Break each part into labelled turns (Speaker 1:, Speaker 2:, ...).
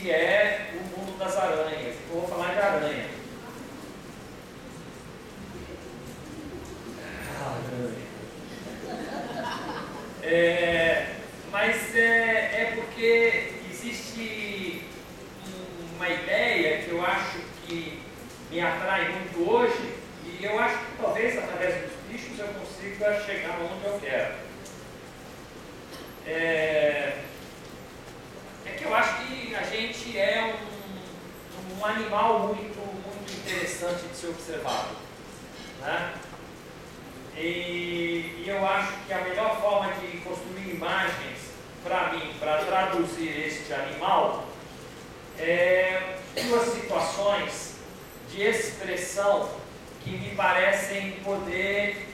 Speaker 1: que é o mundo das aranhas. Eu vou falar de aranha. Mas é porque existe uma ideia que eu acho que me atrai muito hoje, e eu acho que talvez através dos bichos eu consiga chegar onde eu quero. É que eu acho que a gente é um animal muito interessante de ser observado, né? E eu acho que a melhor forma de construir imagens para mim, para traduzir este animal, é duas situações de expressão que me parecem poder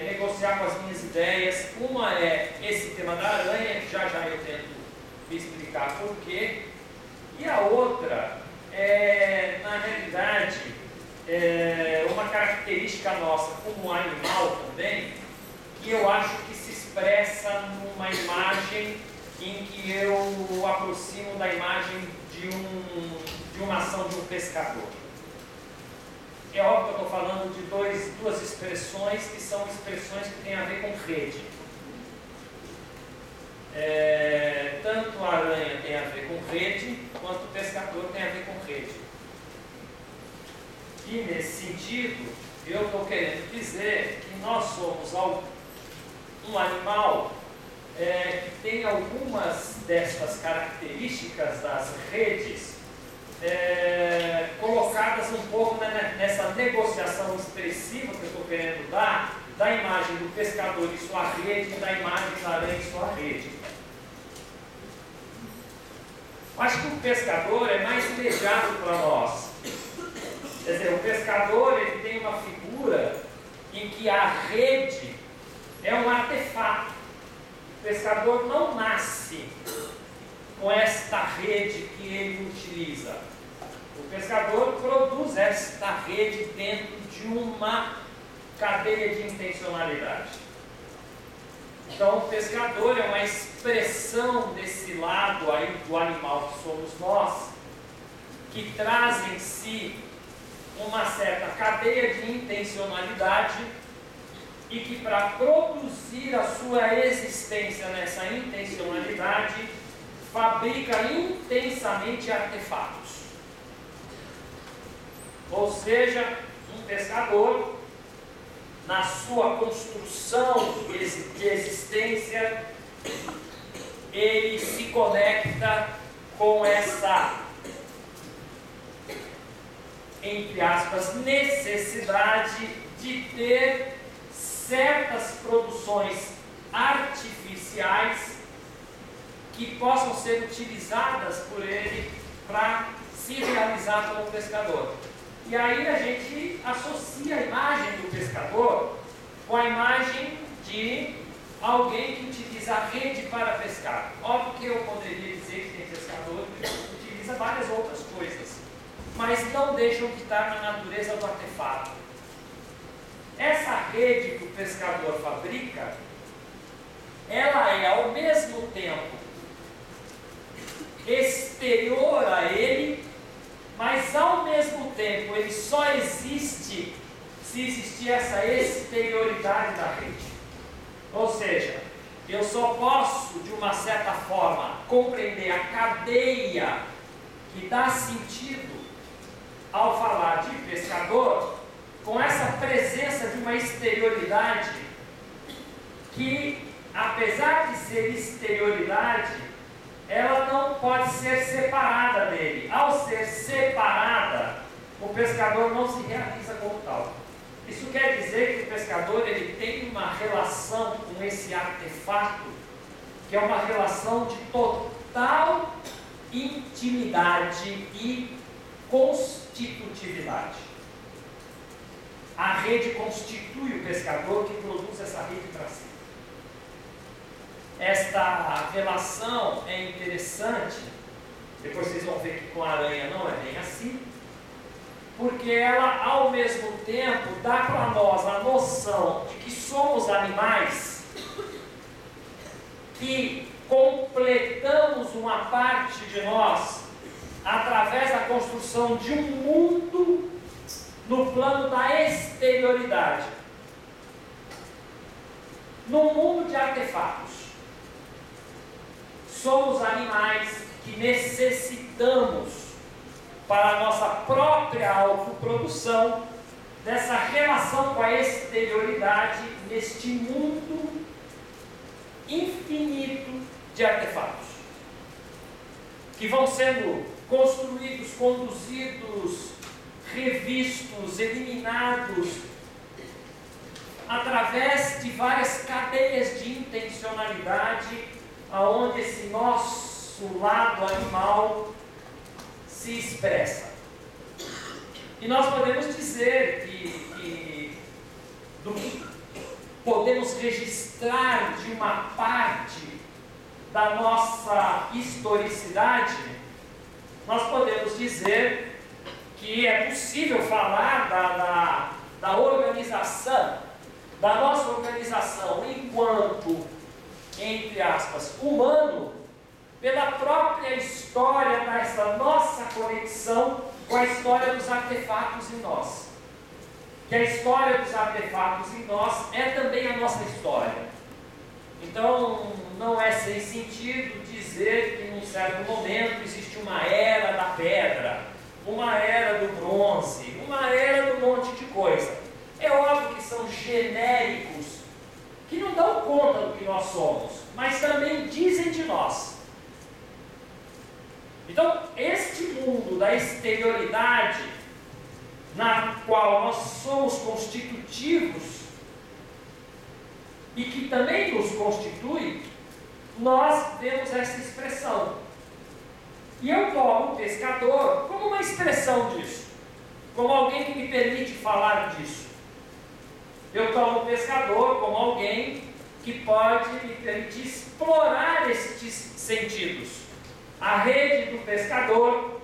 Speaker 1: negociar com as minhas ideias. Uma é esse tema da aranha, que já eu tento me explicar por quê, e a outra é, na realidade, uma característica nossa como animal também, que eu acho que se expressa numa imagem em que eu aproximo da imagem de uma ação de um pescador. É óbvio que eu estou falando de duas expressões que são expressões que têm a ver com rede. Tanto a aranha tem a ver com rede, quanto o pescador tem a ver com rede. E nesse sentido, eu estou querendo dizer que nós somos um animal que tem algumas destas características das redes colocadas um pouco nessa negociação expressiva que eu estou querendo dar da imagem do pescador e sua rede e da imagem da aranha e sua rede. Acho que o pescador é mais imediato para nós. Quer dizer, o pescador ele tem uma figura em que a rede é um artefato. O pescador não nasce com esta rede que ele utiliza. O pescador produz esta rede dentro de uma cadeia de intencionalidade. Então, o pescador é uma expressão desse lado aí do animal que somos nós, que traz em si uma certa cadeia de intencionalidade e que, para produzir a sua existência nessa intencionalidade, fabrica intensamente artefatos. Ou seja, um pescador, na sua construção de existência, ele se conecta com essa, entre aspas, necessidade de ter certas produções artificiais que possam ser utilizadas por ele para se realizar como pescador. E aí a gente associa a imagem do pescador com a imagem de alguém que utiliza a rede para pescar. Óbvio que eu poderia dizer que tem pescador que utiliza várias outras coisas, mas não deixam de estar na natureza do artefato. Essa rede que o pescador fabrica, ela é ao mesmo tempo exterior a ele, mas ao mesmo tempo ele só existe se existir essa exterioridade da rede. Ou seja, eu só posso, de uma certa forma, compreender a cadeia que dá sentido ao falar de pescador, com essa presença de uma exterioridade que, apesar de ser exterioridade, ela não pode ser separada dele. Ao ser separada, o pescador não se realiza como tal. Isso quer dizer que o pescador ele tem uma relação com esse artefato, que é uma relação de total intimidade e constitutividade. A rede constitui o pescador que produz essa rede para si. Esta relação é interessante, depois vocês vão ver que com a aranha não é bem assim, porque ela ao mesmo tempo dá para nós a noção de que somos animais que completamos uma parte de nós através da construção de um mundo no plano da exterioridade. No mundo de artefatos, somos animais que necessitamos, para a nossa própria autoprodução, dessa relação com a exterioridade neste mundo infinito de artefatos, que vão sendo construídos, conduzidos, revistos, eliminados, através de várias cadeias de intencionalidade, aonde esse nosso lado animal se expressa. E nós podemos dizer que podemos registrar de uma parte da nossa historicidade, nós podemos dizer que é possível falar da organização, da nossa organização enquanto, entre aspas, humano, pela própria história dessa nossa conexão com a história dos artefatos em nós. Que a história dos artefatos em nós é também a nossa história. Então, não é sem sentido dizer que em um certo momento existe uma era da pedra, uma era do bronze, uma era do monte de coisa. É óbvio que são genéricos, que não dão conta do que nós somos, mas também dizem de nós. Então, este mundo da exterioridade, na qual nós somos constitutivos, e que também nos constitui, nós vemos essa expressão. E eu tomo o pescador como uma expressão disso, como alguém que me permite falar disso. Eu tomo o pescador como alguém que pode me permitir explorar estes sentidos. A rede do pescador,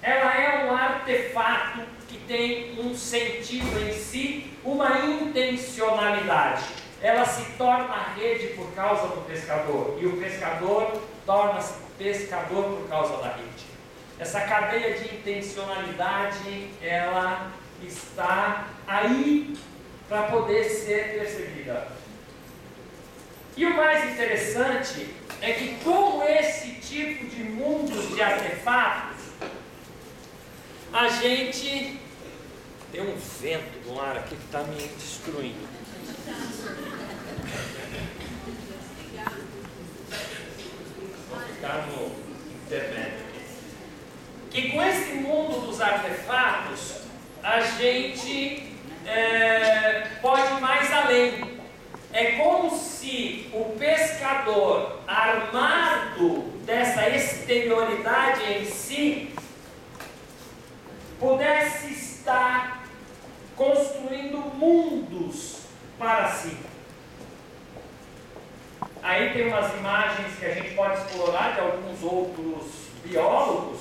Speaker 1: ela é um artefato que tem um sentido em si, uma intencionalidade. Ela se torna rede por causa do pescador, e o pescador torna-se pescador por causa da rede. Essa cadeia de intencionalidade, ela está aí para poder ser percebida. E o mais interessante é que, como esse tipo de mundos de artefatos, a gente... Tem um vento no ar aqui que está me destruindo. Vou ficar no intermédio. Que com esse mundo dos artefatos, a gente pode ir mais além. É como se o pescador, armado dessa exterioridade em si, pudesse estar construindo mundos para si. Aí tem umas imagens que a gente pode explorar de alguns outros biólogos,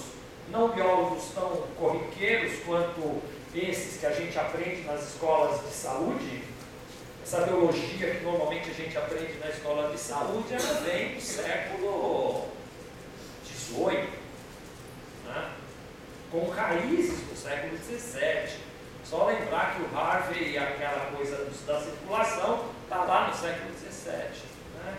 Speaker 1: não biólogos tão corriqueiros quanto esses que a gente aprende nas escolas de saúde. Essa biologia que normalmente a gente aprende na escola de saúde, ela vem do século XVIII, né? Com raízes do século XVII. Só lembrar que o Harvey e aquela coisa da circulação está lá no século XVII. Né?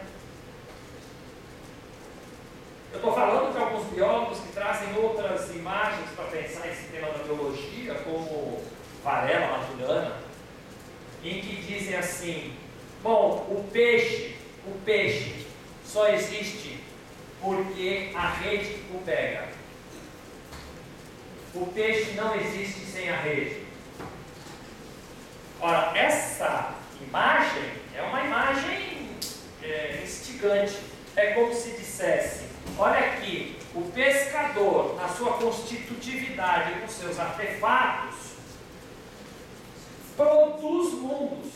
Speaker 1: Eu estou falando de alguns biólogos que trazem outras imagens para pensar esse tema da biologia, como Varela, Maturana, em que dizem assim: bom, o peixe só existe porque a rede o pega. O peixe não existe sem a rede. Ora, essa imagem é uma imagem instigante. É como se dissesse: olha aqui, o pescador, na sua constitutividade, com seus artefatos, produz mundos.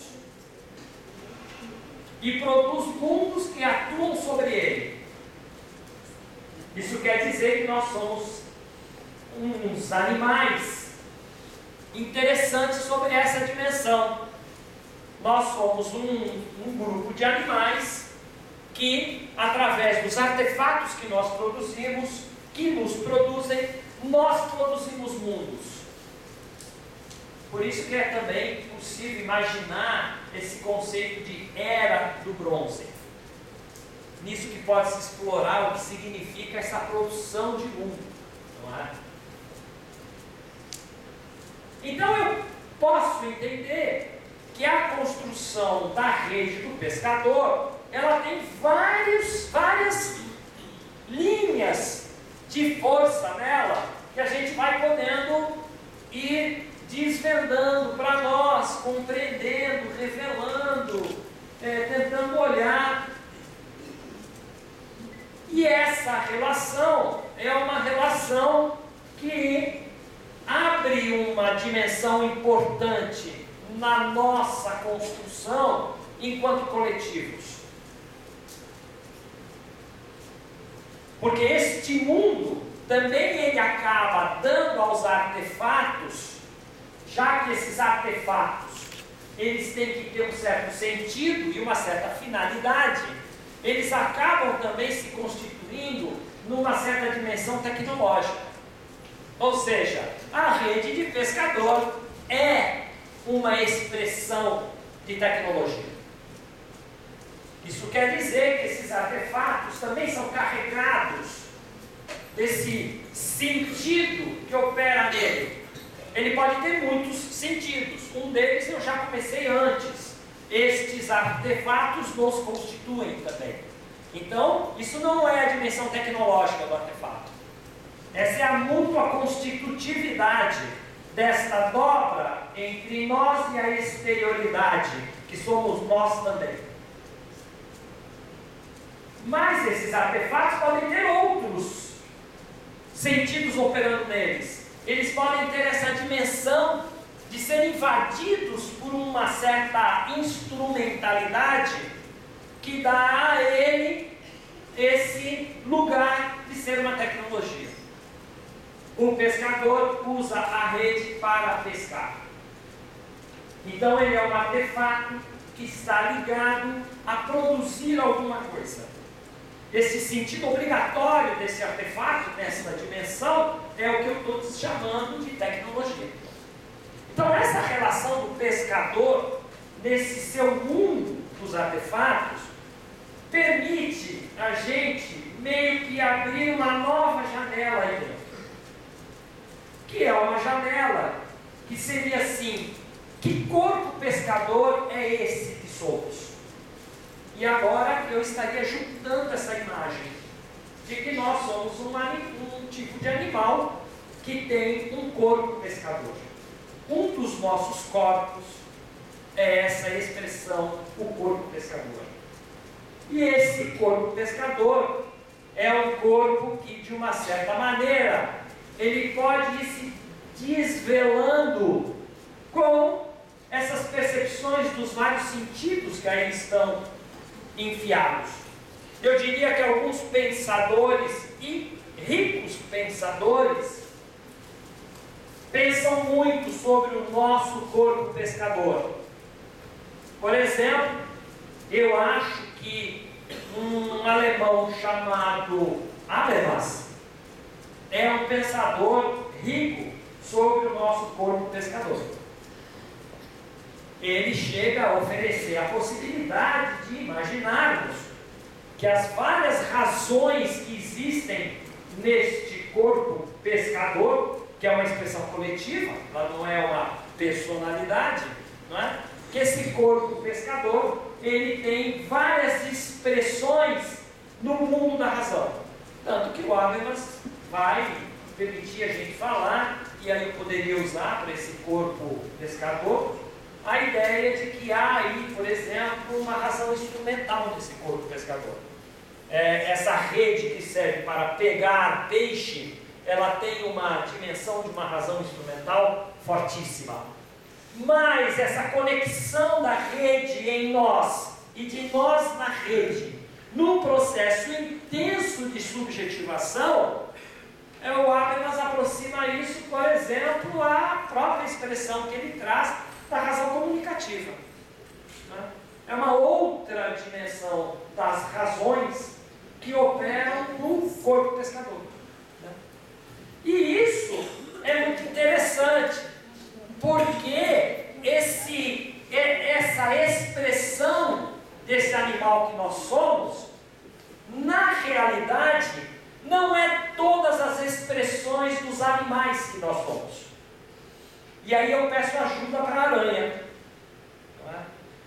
Speaker 1: E produz mundos que atuam sobre ele. Isso quer dizer que nós somos uns animais interessantes sobre essa dimensão. Nós somos um grupo de animais que, através dos artefatos que nós produzimos, que nos produzem, produzimos mundos. Por isso que é também possível imaginar esse conceito de era do bronze. Nisso que pode se explorar o que significa essa produção de mundo, não é? Então eu posso entender que a construção da rede do pescador, ela tem várias linhas de força nela, que a gente vai podendo ir desvendando para nós, compreendendo, revelando, tentando olhar. E essa relação é uma relação que abre uma dimensão importante na nossa construção enquanto coletivos. Porque este mundo também ele acaba dando aos artefatos, já que esses artefatos eles têm que ter um certo sentido e uma certa finalidade, eles acabam também se constituindo numa certa dimensão tecnológica. Ou seja, a rede de pescador é uma expressão de tecnologia. Isso quer dizer que esses artefatos também são carregados desse sentido que opera nele. Ele pode ter muitos sentidos. Um deles eu já comecei antes. Estes artefatos nos constituem também. Então, isso não é a dimensão tecnológica do artefato. Essa é a mútua constitutividade desta dobra entre nós e a exterioridade, que somos nós também. Mas esses artefatos podem ter outros sentidos operando neles. Eles podem ter essa dimensão de serem invadidos por uma certa instrumentalidade que dá a ele esse lugar de ser uma tecnologia. O pescador usa a rede para pescar. Então ele é um artefato que está ligado a produzir alguma coisa. Esse sentido obrigatório desse artefato, nessa dimensão, é o que eu estou chamando de tecnologia. Então essa relação do pescador, nesse seu mundo dos artefatos, permite a gente meio que abrir uma nova janela aí dentro. Que é uma janela que seria assim: que corpo pescador é esse que somos? E agora eu estaria juntando essa imagem de que nós somos um tipo de animal que tem um corpo pescador. Um dos nossos corpos é essa expressão, o corpo pescador. E esse corpo pescador é um corpo que, de uma certa maneira, ele pode ir se desvelando com essas percepções dos vários sentidos que aí estão enfiados. Eu diria que alguns pensadores, e ricos pensadores, pensam muito sobre o nosso corpo pescador. Por exemplo, eu acho que um alemão chamado Habermas é um pensador rico sobre o nosso corpo pescador. Ele chega a oferecer a possibilidade de imaginarmos que as várias razões que existem neste corpo pescador, que é uma expressão coletiva, ela não é uma personalidade, não é? Que esse corpo pescador, ele tem várias expressões no mundo da razão. Tanto que o Habermas vai permitir a gente falar, e aí eu poderia usar para esse corpo pescador, a ideia de que há aí, por exemplo, uma razão instrumental nesse corpo pescador. Essa rede que serve para pegar peixe, ela tem uma dimensão de uma razão instrumental fortíssima. Mas essa conexão da rede em nós e de nós na rede, num processo intenso de subjetivação, o Habermas aproxima isso, por exemplo, à própria expressão que ele traz da razão comunicativa. É uma outra dimensão das razões que operam no corpo pescador. E isso questões dos animais que nós somos. E aí eu peço ajuda para a aranha. Não é?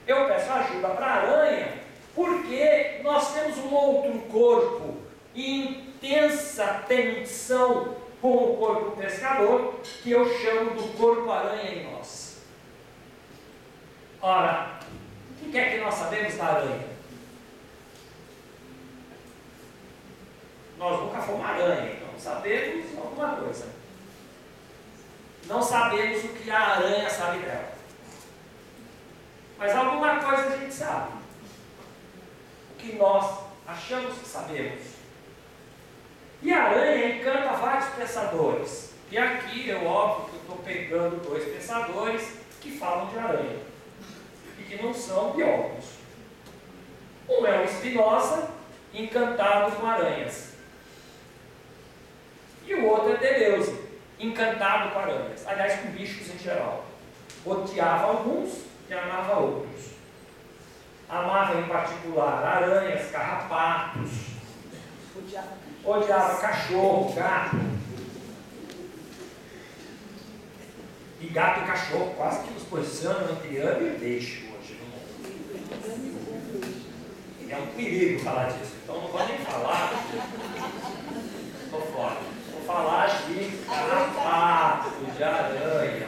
Speaker 1: Eu peço ajuda para a aranha porque nós temos um outro corpo em intensa tensão com o corpo pescador, que eu chamo do corpo aranha em nós. Ora, o que é que nós sabemos da aranha? Nós nunca fomos aranha, então sabemos alguma coisa. Não sabemos o que a aranha sabe dela. Mas alguma coisa a gente sabe. O que nós achamos que sabemos. E a aranha encanta vários pensadores. E aqui, óbvio que eu estou pegando dois pensadores que falam de aranha. E que não são biólogos. Um é o Spinoza, encantado com aranhas. E o outro é Deleuze, encantado com aranhas. Aliás, com bichos em geral. Odiava alguns e amava outros. Amava em particular aranhas, carrapatos. Odiava cachorro, gato. E gato e cachorro quase que nos posicionam entre ame e peixe hoje no mundo. É um perigo falar disso, então não vou nem falar. Estou fora. Vou falar de carrapato, de aranha.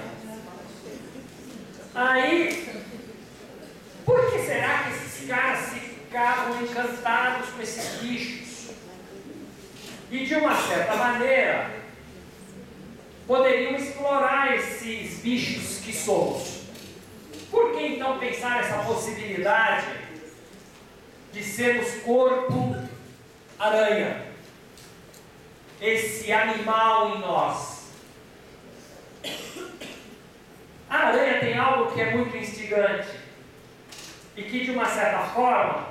Speaker 1: Aí, por que será que esses caras ficavam encantados com esses bichos? E de uma certa maneira, poderiam explorar esses bichos que somos. Por que então pensar essa possibilidade de sermos corpo aranha? Esse animal em nós. A aranha tem algo que é muito instigante e que de uma certa forma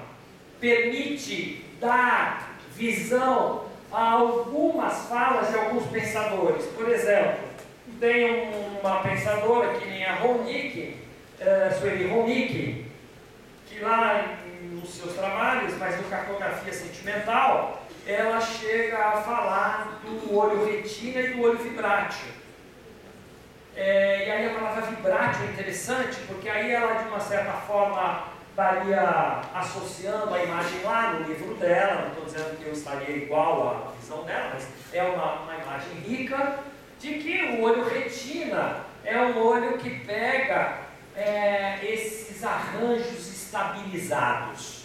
Speaker 1: permite dar visão a algumas falas de alguns pensadores. Por exemplo, tem uma pensadora que nem a Ronick, Sueli Ronick, que lá nos seus trabalhos, mas no Cartografia Sentimental, ela chega a falar do olho retina e do olho vibrátil. E aí a palavra vibrátil é interessante, porque aí ela de uma certa forma estaria associando a imagem lá no livro dela. Não estou dizendo que eu estaria igual à visão dela, mas é uma imagem rica de que o olho retina é um olho que pega esses arranjos estabilizados.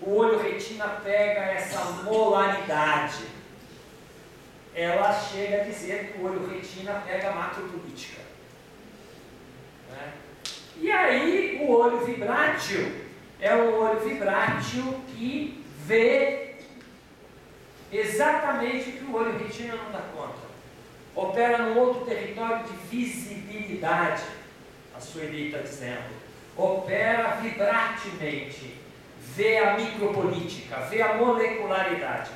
Speaker 1: O olho retina pega essa molaridade. Ela chega a dizer que o olho retina pega a macropolítica. Né? E aí o olho vibrátil é um olho vibrátil que vê exatamente o que o olho retina não dá conta. Opera num outro território de visibilidade, a Sueli está dizendo. Opera vibratilmente, vê a micropolítica, vê a molecularidade.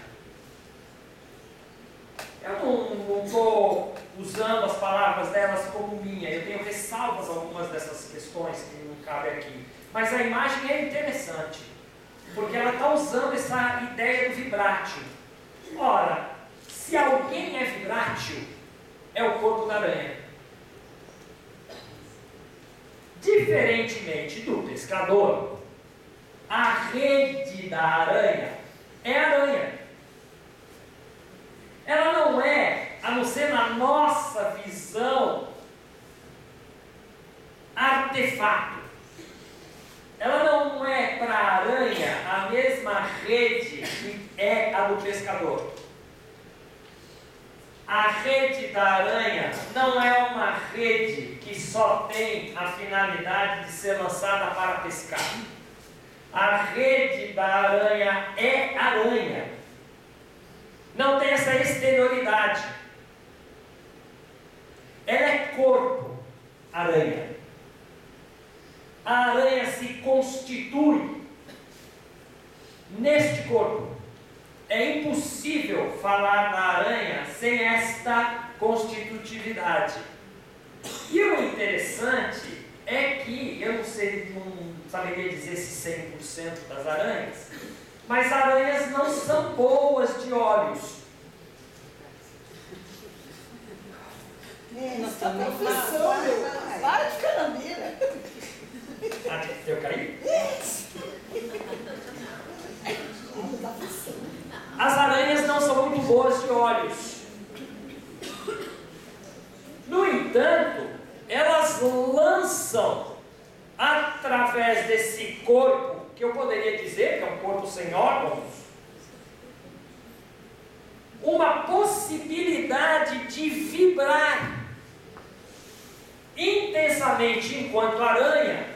Speaker 1: Eu não estou usando as palavras delas como minha, eu tenho ressalvas a algumas dessas questões que não cabem aqui. Mas a imagem é interessante, porque ela está usando essa ideia do vibrátil. Ora, se alguém é vibrátil, é o corpo da aranha. Diferentemente do pescador, a rede da aranha é aranha. Ela não é, a não ser na nossa visão, artefato. Ela não é para a aranha a mesma rede que é a do pescador. A rede da aranha não é uma rede que só tem a finalidade de ser lançada para pescar. A rede da aranha é aranha. Não tem essa exterioridade. Ela é corpo, aranha. A aranha se constitui neste corpo. É impossível falar da aranha sem esta constitutividade. E o interessante é que, eu não saberia dizer se 100% das aranhas, mas aranhas não são boas de olhos.
Speaker 2: Essa profissão, meu. Para de carambeira.
Speaker 1: Eu caí? As aranhas não são muito boas de olhos. No entanto, elas lançam através desse corpo, que eu poderia dizer que é um corpo sem órgãos, uma possibilidade de vibrar intensamente enquanto aranha,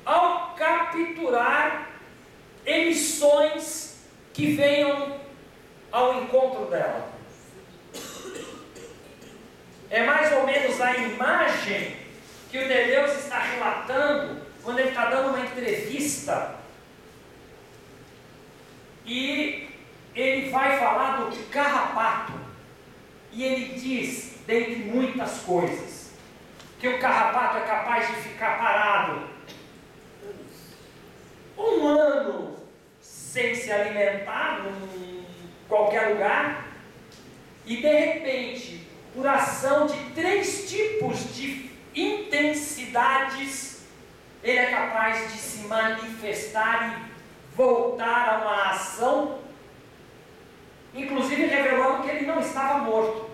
Speaker 1: ao capturar emissões que venham ao encontro dela. É mais ou menos a imagem que o Deleuze está relatando quando ele está dando uma entrevista e ele vai falar do carrapato e ele diz, dentre muitas coisas, que o carrapato é capaz de ficar parado um ano sem se alimentar em qualquer lugar e de repente, por ação de 3 tipos de intensidades, ele é capaz de se manifestar e voltar a uma ação, inclusive revelando que ele não estava morto.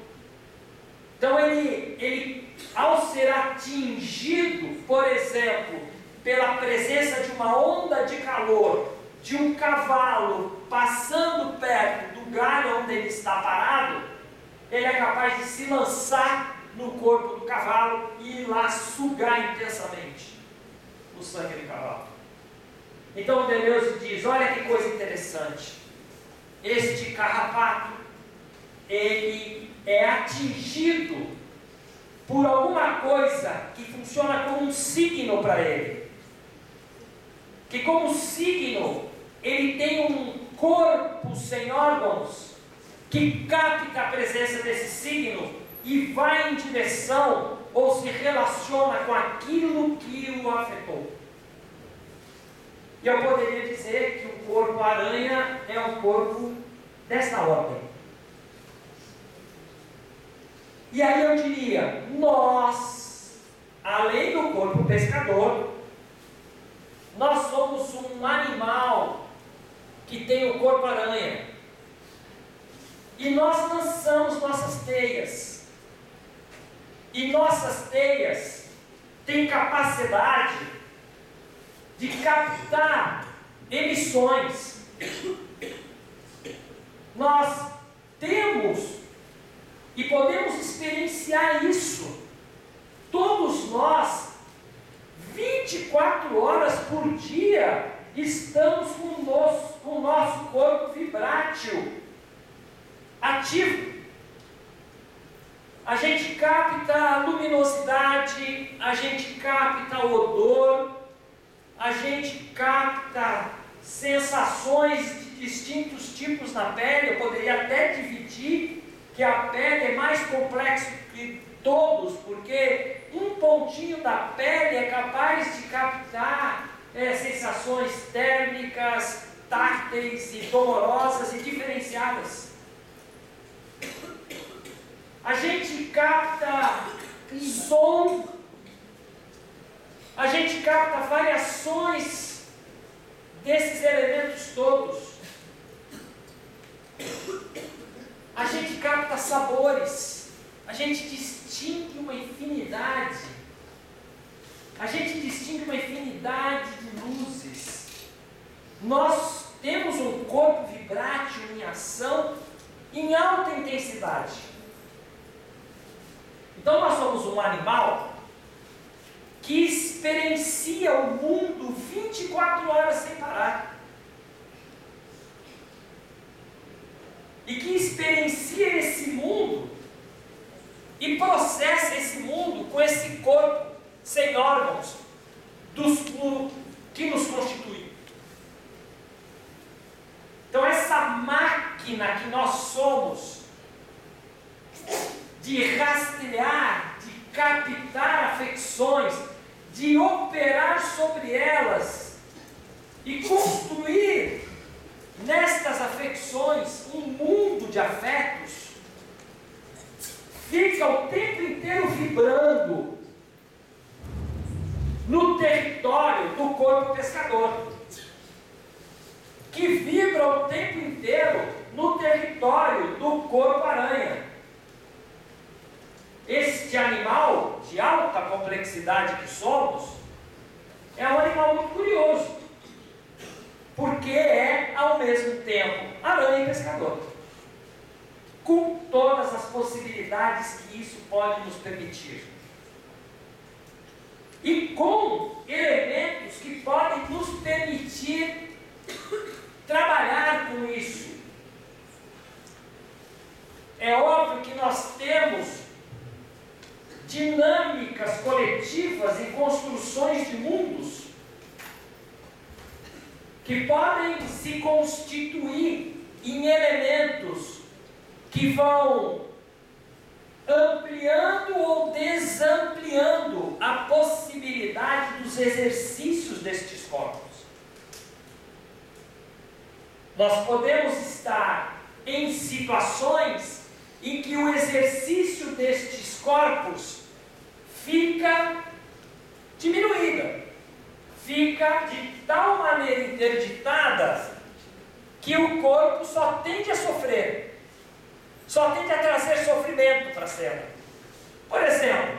Speaker 1: Então ele ao ser atingido, por exemplo, pela presença de uma onda de calor, de um cavalo passando perto do galho onde ele está parado, ele é capaz de se lançar no corpo do cavalo e ir lá sugar intensamente o sangue do cavalo. Então o Deleuze diz, olha que coisa interessante, este carrapato, ele é atingido por alguma coisa que funciona como um signo para ele, que como signo, ele tem um corpo sem órgãos, que capta a presença desse signo e vai em direção ou se relaciona com aquilo que o afetou. E eu poderia dizer que o corpo aranha é um corpo desta ordem. E aí eu diria, nós, além do corpo pescador, nós somos um animal que tem o corpo aranha. E nós lançamos nossas teias. E nossas teias têm capacidade de captar emissões. Nós temos e podemos experienciar isso. Todos nós, 24 horas por dia, estamos com o nosso corpo vibrátil ativo. A gente capta a luminosidade, a gente capta o odor, a gente capta sensações de distintos tipos na pele. Eu poderia até dividir que a pele é mais complexa que todos, porque um pontinho da pele é capaz de captar sensações térmicas, táteis e dolorosas e diferenciadas. A gente capta som, a gente capta variações desses elementos todos. A gente capta sabores, a gente distingue uma infinidade, de luzes. Nós temos um corpo vibrátil em ação em alta intensidade. Então nós somos um animal que experiencia o mundo 24 horas sem parar. E que experiencia esse mundo e processa esse mundo com esse corpo sem órgãos que nos constitui. Então essa máquina que nós somos de rastrear, de captar afecções, de operar sobre elas e construir nestas afecções um mundo de afetos, fica o tempo inteiro vibrando no território do corpo pescador, que vibra o tempo inteiro no território do corpo aranha. Este animal de alta complexidade que somos é um animal muito curioso, porque é ao mesmo tempo aranha e pescador, com todas as possibilidades que isso pode nos permitir, e com elementos que podem nos permitir trabalhar com isso. É óbvio que nós temos dinâmicas coletivas e construções de mundos que podem se constituir em elementos que vão ampliando ou desampliando a possibilidade dos exercícios destes corpos. Nós podemos estar em situações em que o exercício destes corpos fica diminuída, fica de tal maneira interditada que o corpo só tende a sofrer, só tende a trazer sofrimento para a cena. Por exemplo,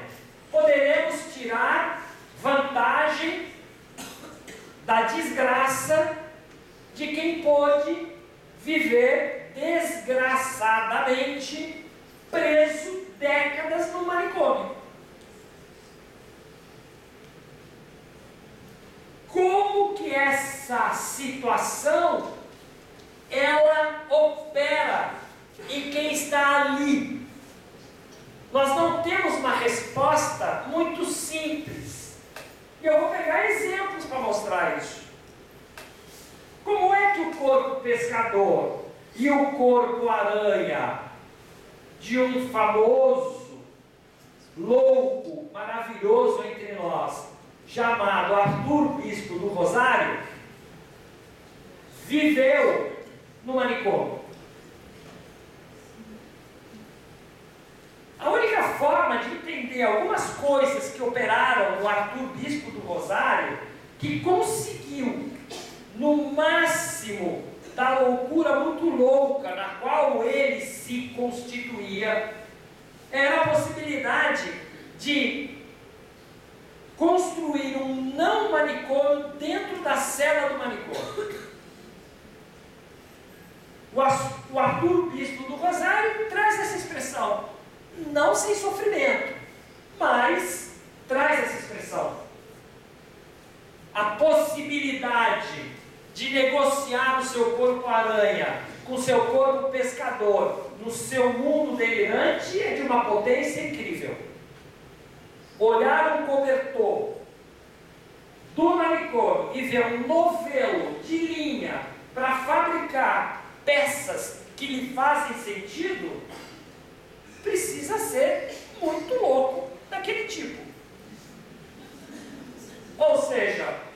Speaker 1: poderemos tirar vantagem da desgraça de quem pôde viver desgraçadamente preso décadas no manicômio. Como que essa situação ela opera em quem está ali? Nós não temos uma resposta muito simples. E eu vou pegar exemplos para mostrar isso. Como é que o corpo pescador e o corpo aranha de um famoso, louco, maravilhoso entre nós, chamado Arthur Bispo do Rosário, viveu no manicômio? A única forma de entender algumas coisas que operaram no Arthur Bispo do Rosário, que conseguiu, no máximo da loucura muito louca na qual ele se constituía, era a possibilidade de construir um não manicômio dentro da cela do manicômio. O Arthur Bispo do Rosário traz essa expressão, não sem sofrimento, mas traz essa expressão. A possibilidade de negociar o seu corpo aranha com o seu corpo pescador no seu mundo delirante é de uma potência incrível. Olhar um cobertor do manicômio e ver um novelo de linha para fabricar peças que lhe fazem sentido, precisa ser muito louco daquele tipo. Ou seja,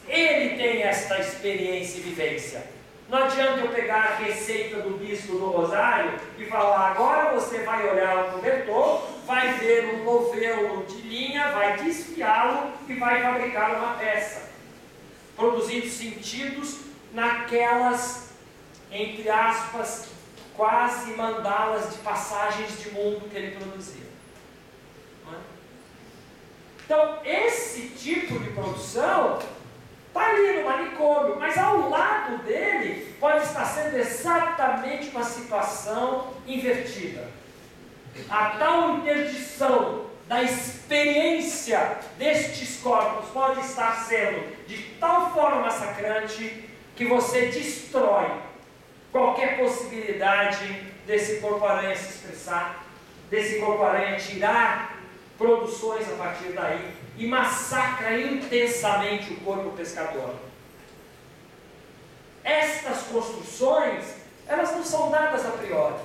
Speaker 1: ele tem esta experiência e vivência. Não adianta eu pegar a receita do Bispo do Rosário e falar, agora você vai olhar o cobertor, vai ver um novelo de linha, vai desfiá-lo e vai fabricar uma peça, produzindo sentidos naquelas, entre aspas, quase mandalas de passagens de mundo que ele produzia. Não é? Então, esse tipo de produção está ali no manicômio, mas ao lado dele pode estar sendo exatamente uma situação invertida. A tal interdição da experiência destes corpos pode estar sendo de tal forma massacrante que você destrói qualquer possibilidade desse corpo-aranha se expressar, desse corpo-aranha tirar produções a partir daí, e massacra intensamente o corpo pescador. Estas construções, elas não são dadas a priori.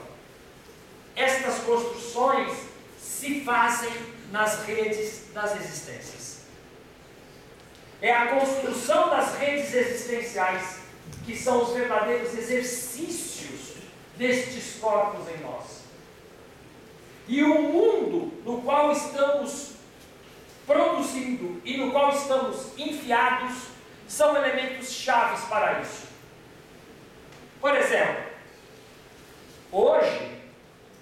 Speaker 1: Estas construções se fazem nas redes das existências. É a construção das redes existenciais que são os verdadeiros exercícios destes corpos em nós. E o mundo no qual estamos produzindo e no qual estamos enfiados são elementos chaves para isso. Por exemplo, hoje,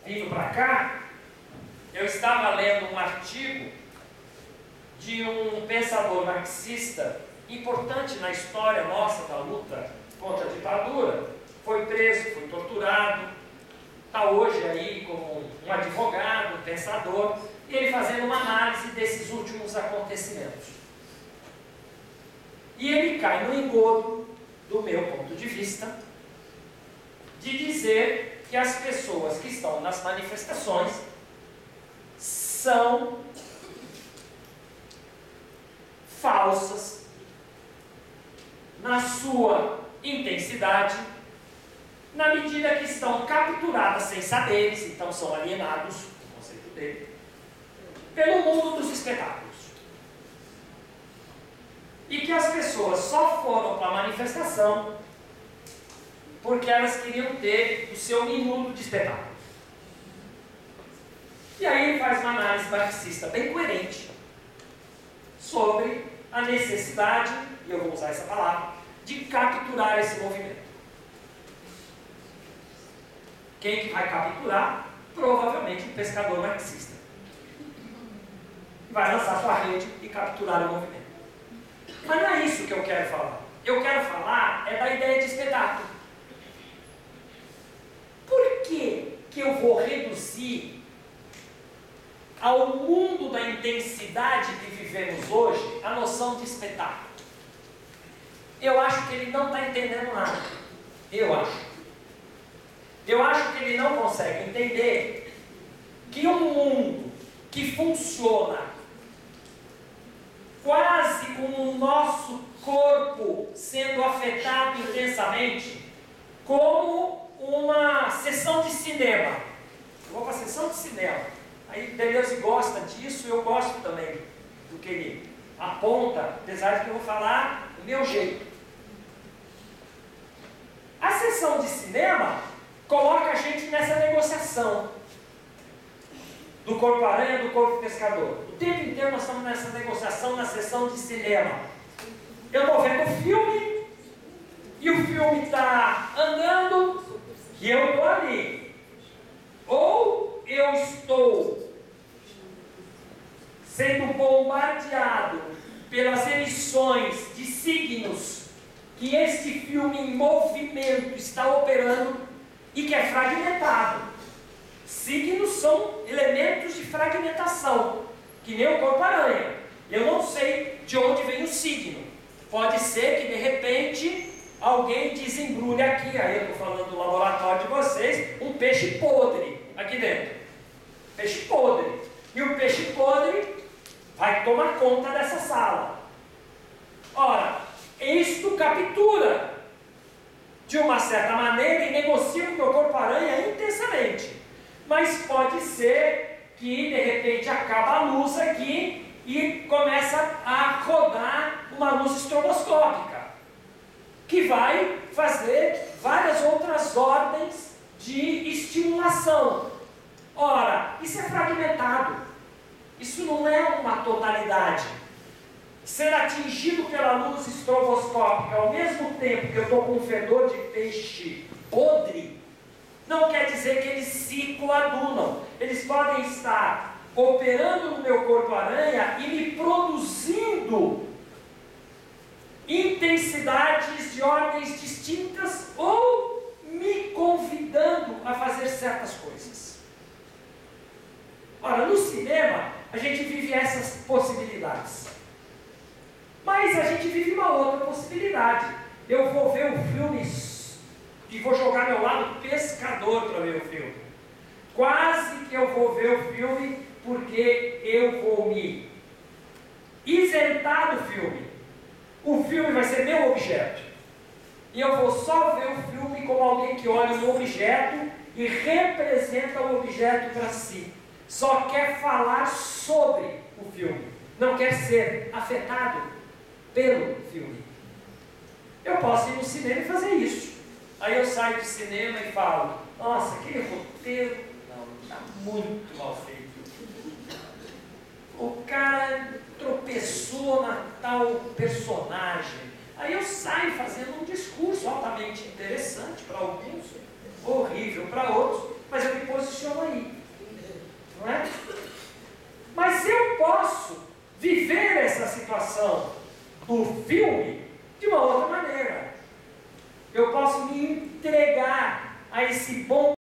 Speaker 1: vindo para cá, eu estava lendo um artigo de um pensador marxista importante na história nossa da luta contra a ditadura. Foi preso, foi torturado, está hoje aí como um advogado, um pensador, e ele fazendo uma análise desses últimos acontecimentos. E ele cai no engodo, do meu ponto de vista, de dizer que as pessoas que estão nas manifestações são falsas na sua intensidade, na medida que estão capturadas sem saberes, então são alienados, o conceito dele, pelo mundo dos espetáculos. E que as pessoas só foram para a manifestação porque elas queriam ter o seu minuto de espetáculo. E aí ele faz uma análise marxista bem coerente sobre a necessidade, e eu vou usar essa palavra, de capturar esse movimento. Quem que vai capturar? Provavelmente um pescador marxista. Vai lançar sua rede e capturar o movimento. Mas não é isso que eu quero falar. Eu quero falar é da ideia de espetáculo. Por que eu vou reduzir ao mundo da intensidade que vivemos hoje a noção de espetáculo? Eu acho que ele não está entendendo nada. Eu acho que ele não consegue entender que um mundo que funciona quase como o nosso corpo sendo afetado intensamente, como uma sessão de cinema. Eu vou para a sessão de cinema. Aí Deleuze gosta disso, eu gosto também do que ele aponta, apesar de que eu vou falar do meu jeito. A sessão de cinema coloca a gente nessa negociação do corpo-aranha, do corpo-pescador. O tempo inteiro nós estamos nessa negociação na sessão de cinema. Eu estou vendo o filme, e o filme está andando, e eu estou ali. Ou eu estou sendo bombardeado pelas emissões de signos que este filme em movimento está operando e que é fragmentado. Signos são elementos de fragmentação, que nem o corpo-aranha. Eu não sei de onde vem o signo. Pode ser que de repente alguém desembrulhe aqui, aí eu estou falando do laboratório de vocês, um peixe podre aqui dentro. Peixe podre. E o peixe podre vai tomar conta dessa sala. Ora, isto captura de uma certa maneira e negocia com o meu corpo-aranha intensamente. Mas pode ser que de repente acaba a luz aqui e começa a rodar uma luz estroboscópica, que vai fazer várias outras ordens de estimulação. Ora, isso é fragmentado. Isso não é uma totalidade. Ser atingido pela luz estroboscópica ao mesmo tempo que eu estou com um fedor de peixe podre, não quer dizer que eles se coadunam. Eles podem estar operando no meu corpo-aranha e me produzindo intensidades de ordens distintas ou me convidando a fazer certas coisas. Ora, no cinema, a gente vive essas possibilidades. Mas a gente vive uma outra possibilidade. Eu vou ver o filme e vou jogar meu lado pescador para ver o filme. Quase que eu vou ver o filme porque eu vou me isentar do filme. O filme vai ser meu objeto. E eu vou só ver o filme como alguém que olha o objeto e representa o objeto para si. Só quer falar sobre o filme. Não quer ser afetado pelo filme. Eu posso ir no cinema e fazer isso. Aí eu saio do cinema e falo, nossa, aquele roteiro, não está muito mal feito. O cara tropeçou na tal personagem. Aí eu saio fazendo um discurso altamente interessante para alguns, horrível para outros, mas eu me posiciono aí. Não é? Mas eu posso viver essa situação do filme de uma outra maneira. Eu posso me entregar a esse bom